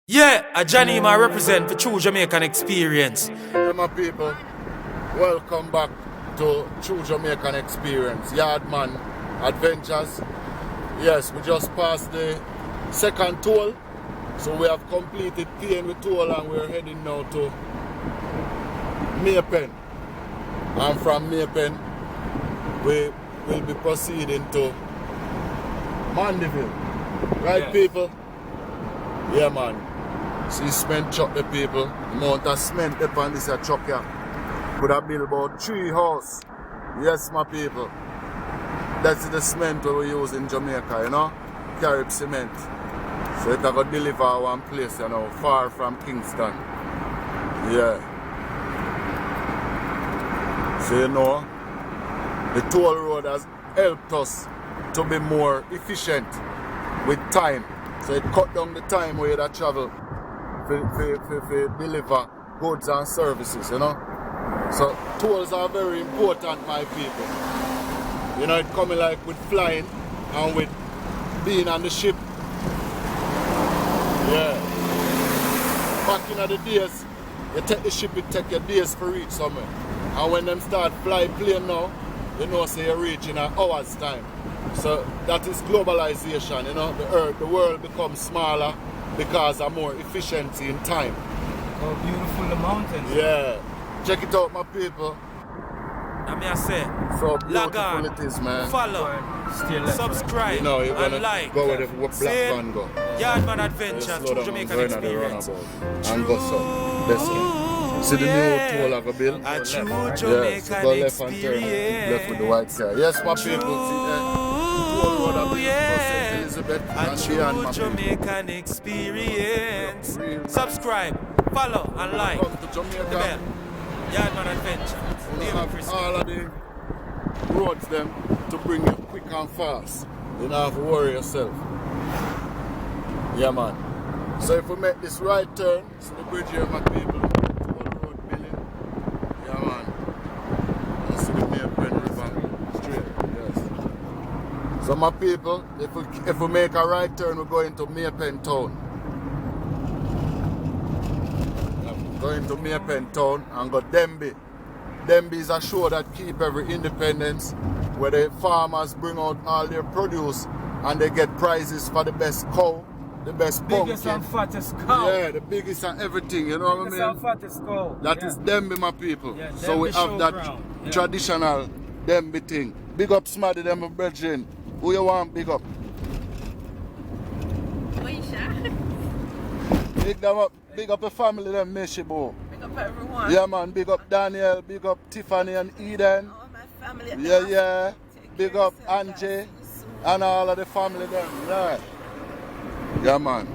Yeah, Johnny I represent for True Jamaican Experience. Hey my people, welcome back to True Jamaican Experience, Yardman Adventures. Yes, we just passed the second toll, so we have completed paying the toll and we're heading now to Maypen. And from Maypen, we will be proceeding to Mandeville. Right, yes. People? Yeah, man. See cement truck the people. The amount of cement up on this truck here. Could have built about 3 houses. Yes, my people. That's the cement we use in Jamaica, you know? Carib cement. So it will deliver one place, you know, far from Kingston. Yeah. So you know, the toll road has helped us to be more efficient with time. So it cut down the time where you travel for deliver goods and services, you know. So tolls are very important, my people. You know, it coming like with flying and with being on the ship. Yeah. Back in the days, you take the ship, it take your days to reach somewhere. And when them start fly plane now, you know, say you reach in an hour's time. So that is globalization, you know, the world becomes smaller because of more efficiency in time. Oh, beautiful the mountains. Yeah. Check it out, my people. Let me say, So log beautiful on, it is, man. follow, subscribe, You know, you're and gonna like. go where the black van go. Yardman Adventures, True Jamaican Experience. And go so. Let's go. See the new toll of a bill? A True Yes, Jamaican go left and turn left with the white car. Yes, my people, see there. A True Jamaican Experience. Subscribe, follow, and like. Jamaica. Yardman Adventures. We have all of the roads them to bring you quick and fast. You don't have to worry yourself. Yeah, man. So if we make this right turn, so the bridge here, my people, toll road building. Yeah, man. You see the Maypen River straight. Yes. So my people, if we make a right turn, we're going to Maypen town. Going to Maypen town and go Denby. Denby is a show that keep every independence, where the farmers bring out all their produce and they get prizes for the best cow, the best pumpkin. Biggest and fattest cow. Yeah, the biggest and everything, you know what I mean? Biggest and fattest cow. That is Denby, my people. Yeah, so we have that traditional Denby thing. Big up Smaddy, them my brethren. Who you want big up? Big them up. Big up the family, them Meshibo. Big up everyone. Yeah, man. Big up Daniel. Big up Tiffany and Eden. All my family. Yeah. Big up Angie and all of the family, them. Yeah. Yeah, man.